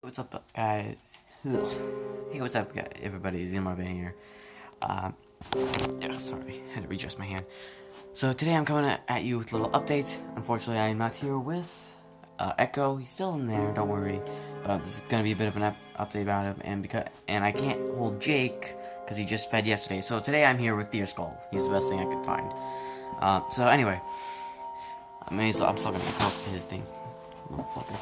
What's up, guys? Hey, what's up, guys? Everybody? Xenomorph here. Sorry, had to readjust my hand. So today I'm coming at you with a little update. Unfortunately, I am not here with Echo. He's still in there, don't worry. But this is gonna be a bit of an update about him, and I can't hold Jake because he just fed yesterday. So today I'm here with Deer Skull. He's the best thing I could find. So anyway, I'm still gonna get close to his thing, motherfucker.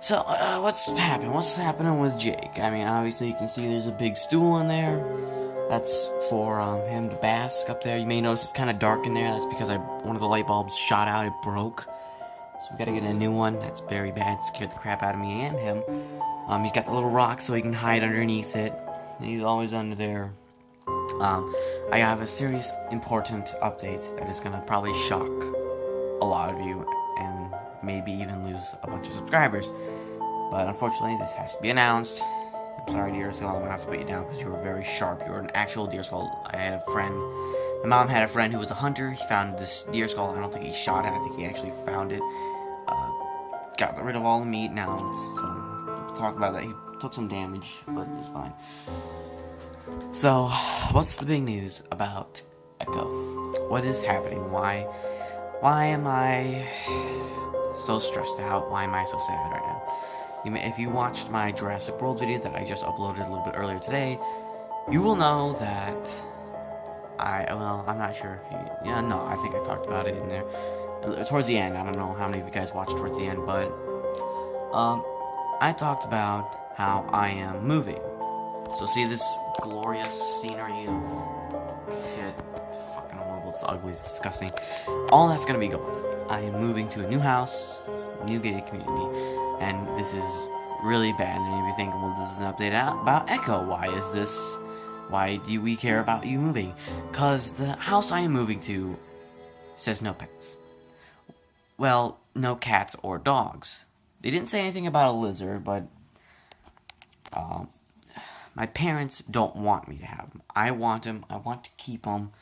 So, what's happening? What's happening with Jake? I mean, obviously you can see there's a big stool in there. That's for him to bask up there. You may notice it's kind of dark in there. That's because one of the light bulbs shot out. It broke. So we gotta get a new one. That's very bad. It scared the crap out of me and him. He's got the little rock so he can hide underneath it. And he's always under there. I have a serious, important update that is gonna probably shock a lot of you and maybe even lose a bunch of subscribers. But unfortunately, this has to be announced. I'm sorry, Deer Skull, I'm gonna have to put you down because you were very sharp. You were an actual Deer Skull. I had a friend, my mom had a friend who was a hunter. He found this Deer Skull. I don't think he shot it, I think he actually found it. Got rid of all the meat now. So, we'll talk about that. He took some damage, but it's fine. So, what's the big news about Echo? What is happening? Why am I so stressed out? Why am I so sad right now? If you watched my Jurassic World video that I just uploaded a little bit earlier today, you will know that I'm not sure if you, I think I talked about it in there, towards the end. I don't know how many of you guys watched towards the end, but, I talked about how I am moving. So see this glorious scenery of shit, fucking horrible, it's ugly, it's disgusting. All that's gonna be gone. I am moving to a new house, new gated community, and this is really bad. And if you think, well, this is an update about Echo, why do we care about you moving? Because the house I am moving to says no pets. Well, no cats or dogs. They didn't say anything about a lizard, but my parents don't want me to have them. I want them, I want to keep them,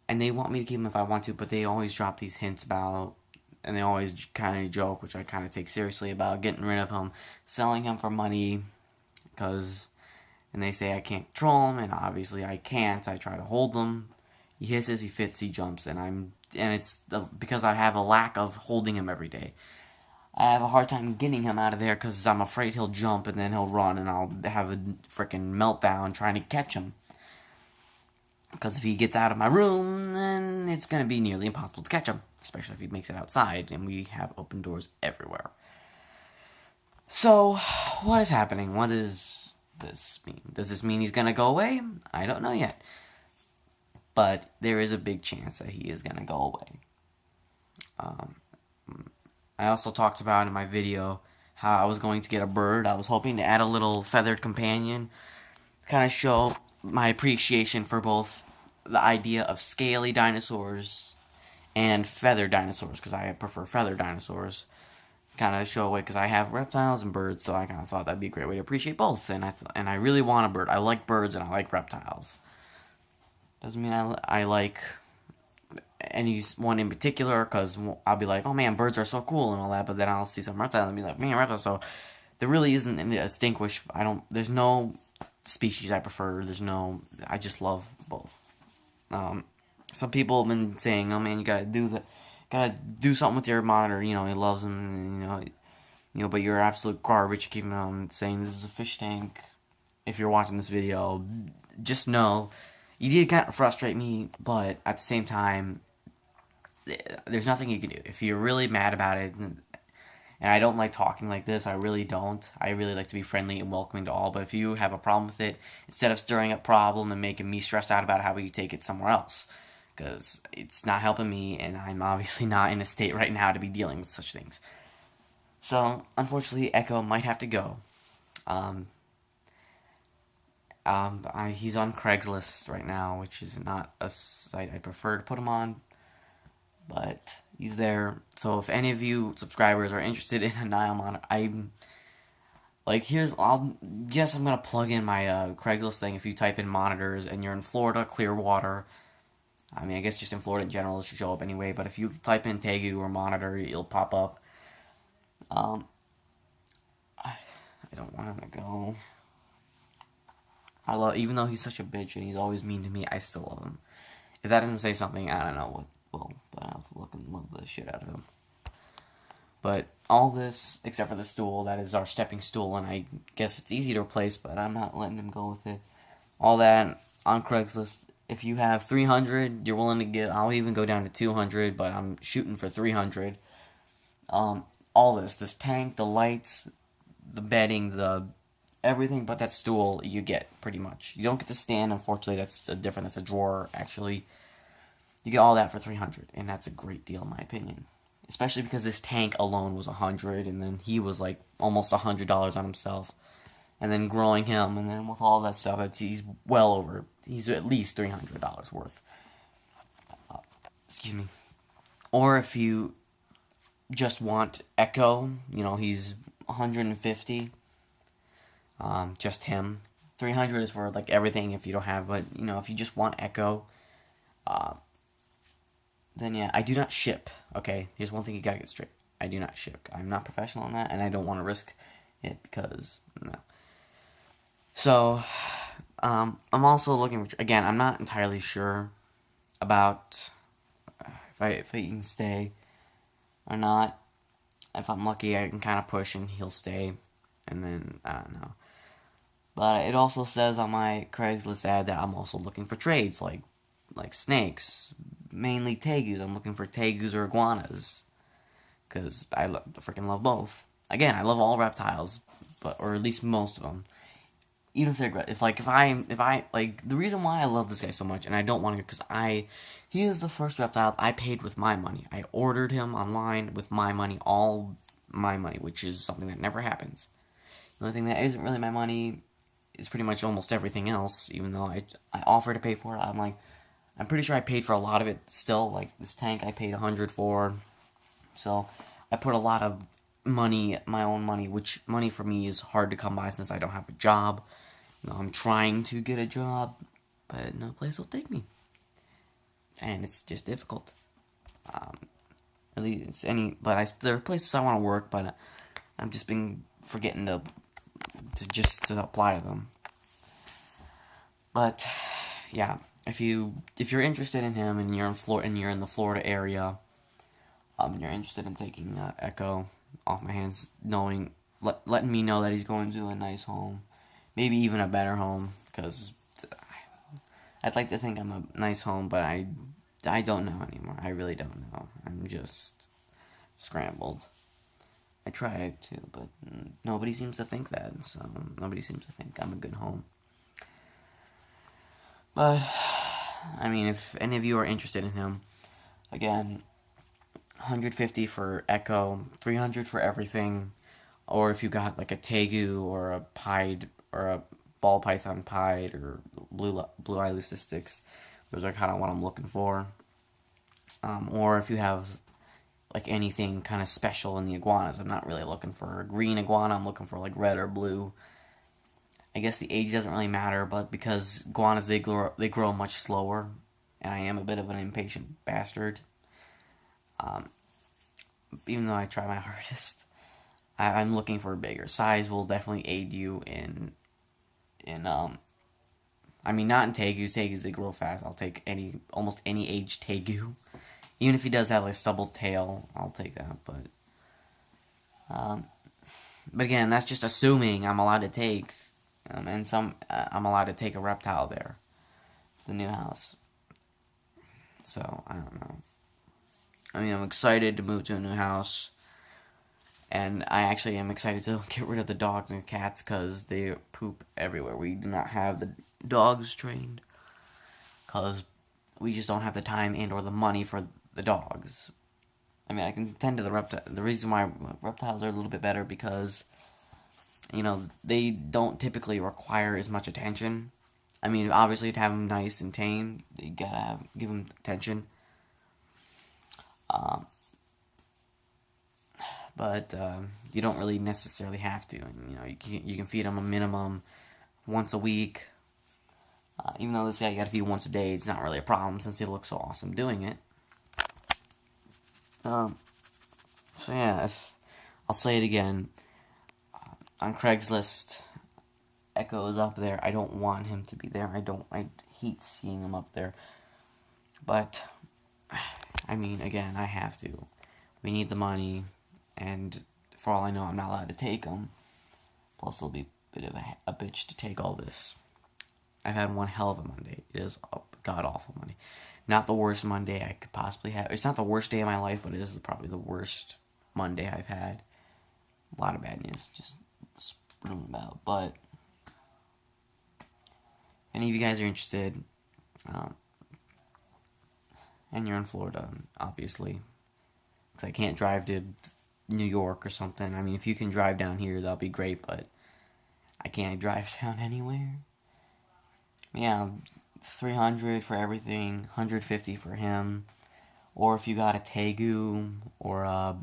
and they want me to keep them if I want to, but they always drop these hints about, and they always kind of joke, which I kind of take seriously, about getting rid of him, selling him for money, and they say I can't control him, and obviously I can't. I try to hold him. He hisses, he fits, he jumps, and it's because I have a lack of holding him every day. I have a hard time getting him out of there because I'm afraid he'll jump and then he'll run and I'll have a freaking meltdown trying to catch him. Because if he gets out of my room, then it's going to be nearly impossible to catch him. Especially if he makes it outside, and we have open doors everywhere. So, what is happening? What does this mean? Does this mean he's going to go away? I don't know yet. But there is a big chance that he is going to go away. I also talked about in my video how I was going to get a bird. I was hoping to add a little feathered companion. Kind of show my appreciation for both the idea of scaly dinosaurs and feathered dinosaurs, because I prefer feathered dinosaurs. Kind of show away, because I have reptiles and birds, so I kind of thought that'd be a great way to appreciate both. And I really want a bird. I like birds and I like reptiles. Doesn't mean I like any one in particular, because I'll be like, oh man, birds are so cool and all that, but then I'll see some reptiles and be like, man, reptiles. So there really isn't any distinguish. There's no species I prefer. I just love both. Some people have been saying, oh man, you gotta do something with your monitor, he loves them, but you're absolute garbage keeping on saying this is a fish tank. If you're watching this video, just know, you did kind of frustrate me, but at the same time, there's nothing you can do. If you're really mad about it, and I don't like talking like this, I really don't. I really like to be friendly and welcoming to all, but if you have a problem with it, instead of stirring up problem and making me stressed out about it, how about you take it somewhere else? Because it's not helping me, and I'm obviously not in a state right now to be dealing with such things. So, unfortunately, Echo might have to go. He's on Craigslist right now, which is not a site I prefer to put him on, but he's there. So if any of you subscribers are interested in a Nile monitor, I'm gonna plug in my Craigslist thing. If you type in monitors and you're in Florida, Clearwater, I mean, I guess just in Florida in general, it should show up anyway, but if you type in Tegu or monitor, it'll pop up. want him to go. Even though he's such a bitch and he's always mean to me, I still love him. If that doesn't say something, I don't know what will, but I'll love the shit out of him. But all this, except for the stool, that is our stepping stool, and I guess it's easy to replace, but I'm not letting him go with it. All that on Craigslist. If you have 300, you're willing to get, I'll even go down to 200, but I'm shooting for 300. All this tank, the lights, the bedding, everything but that stool you get, pretty much. You don't get the stand, unfortunately, that's a drawer, actually. You get all that for 300, and that's a great deal, in my opinion. Especially because this tank alone was 100, and then he was like almost $100 on himself. And then growing him, and then with all that stuff, he's at least $300 worth. Excuse me. Or if you just want Echo, he's 150. Just him. 300 is for like everything if you don't have, but if you just want Echo, then yeah, I do not ship. Okay, here's one thing you gotta get straight. I do not ship. I'm not professional in that, and I don't want to risk it because no. So, I'm also looking for, again, I'm not entirely sure about if he can stay or not. If I'm lucky, I can kind of push and he'll stay, and then, I don't know. But it also says on my Craigslist ad that I'm also looking for trades, like snakes, mainly tegus. I'm looking for tegus or iguanas, because I freaking love both. Again, I love all reptiles, or at least most of them. Even if they're, if I, the reason why I love this guy so much, and I don't want to, because he is the first reptile I paid with my money. I ordered him online with my money, all my money, which is something that never happens. The only thing that isn't really my money is pretty much almost everything else, even though I offer to pay for it. I'm pretty sure I paid for a lot of it still, like this tank I paid 100 for, so I put a lot of money, my own money, which money for me is hard to come by since I don't have a job. I'm trying to get a job, but no place will take me, and it's just difficult. Really, there are places I want to work, but I've just been forgetting to apply to them. But yeah, if you're interested in him and you're in the Florida area, you're interested in taking Echo off my hands, letting me know that he's going to a nice home. Maybe even a better home, because I'd like to think I'm a nice home, but I don't know anymore. I really don't know. I'm just scrambled. I tried to, but nobody seems to think that, so nobody seems to think I'm a good home. But, I mean, if any of you are interested in him, again, 150 for Echo, 300 for everything, or if you got like a tegu or a pied, or a ball python pied, or blue eye leucisticus. Those are kind of what I'm looking for. Or if you have like anything kind of special in the iguanas. I'm not really looking for a green iguana. I'm looking for like red or blue. I guess the age doesn't really matter, but because iguanas, they grow much slower, and I am a bit of an impatient bastard. Even though I try my hardest, I'm looking for a bigger size. Will definitely aid you in I mean, not in tegus. Tegus, they grow fast. I'll take almost any age tegu. Even if he does have like a stubbled tail, I'll take that. But again, that's just assuming I'm allowed to take, I'm allowed to take a reptile there. It's the new house. So, I don't know. I mean, I'm excited to move to a new house. And I actually am excited to get rid of the dogs and cats because they poop everywhere. We do not have the dogs trained because we just don't have the time and or the money for the dogs. I mean, I can tend to the reptile. The reason why reptiles are a little bit better because, they don't typically require as much attention. I mean, obviously, to have them nice and tame, you gotta give them attention. But you don't really necessarily have to. You can feed them a minimum once a week. Even though this guy you got to feed once a day, it's not really a problem since he looks so awesome doing it. So yeah, I'll say it again. on Craigslist, Echo is up there. I don't want him to be there. I hate seeing him up there. But, I mean, again, I have to. We need the money, and for all I know, I'm not allowed to take them. Plus, it'll be a bit of a bitch to take all this. I've had one hell of a Monday. It is a god-awful Monday. Not the worst Monday I could possibly have. It's not the worst day of my life, but it is probably the worst Monday I've had. A lot of bad news, just spewing about. But if any of you guys are interested, and you're in Florida, obviously, because I can't drive to New York or something. I mean, if you can drive down here, that'll be great, but I can't drive down anywhere. Yeah, $300 for everything, $150 for him, or if you got a tegu or a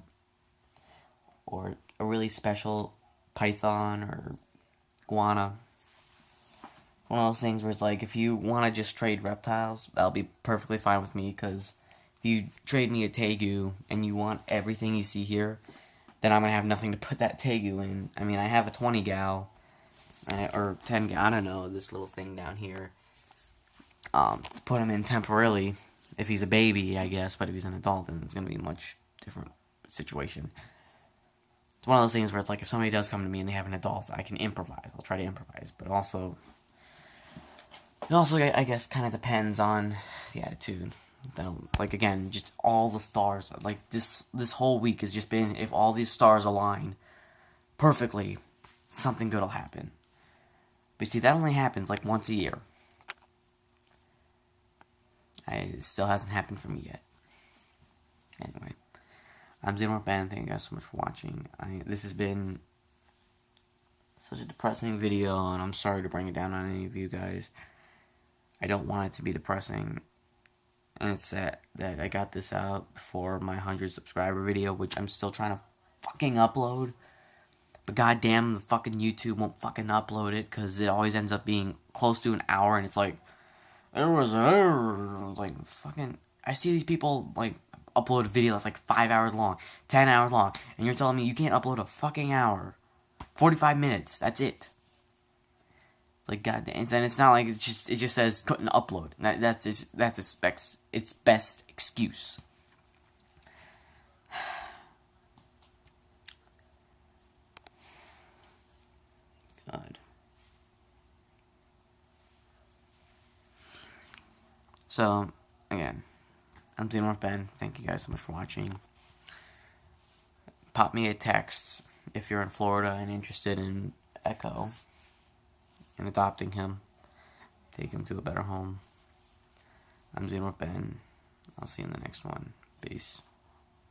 really special python or iguana. One of those things where it's like, if you want to just trade reptiles, that'll be perfectly fine with me, because if you trade me a tegu and you want everything you see here, then I'm going to have nothing to put that tegu in. I mean, I have a 20 gal, or 10 gal, I don't know, this little thing down here, to put him in temporarily, if he's a baby, I guess, but if he's an adult, then it's going to be a much different situation. It's one of those things where it's like, if somebody does come to me and they have an adult, I can improvise. I'll try to improvise, but also, I guess, kind of depends on the attitude. Like, again, just all the stars, like, this whole week has just been, if all these stars align perfectly, something good will happen. But see, that only happens, like, once a year. It still hasn't happened for me yet. Anyway, I'm Xenomorph Ben. Thank you guys so much for watching. This has been such a depressing video, and I'm sorry to bring it down on any of you guys. I don't want it to be depressing, and it's sad that I got this out for my 100 subscriber video, which I'm still trying to fucking upload. But goddamn, the fucking YouTube won't fucking upload it, because it always ends up being close to an hour, and it's like, there was an error. It's like, fucking, I see these people, like, upload a video that's like 5 hours long, 10 hours long, and you're telling me you can't upload a fucking hour. 45 minutes, that's it. It's like, goddamn, and it's not like it just says couldn't upload. That's its best excuse. God. So, again, I'm Xenomorph Ben. Thank you guys so much for watching. Pop me a text if you're in Florida and interested in Echo and adopting him. Take him to a better home. I'm Xenomorph Ben. I'll see you in the next one. Peace.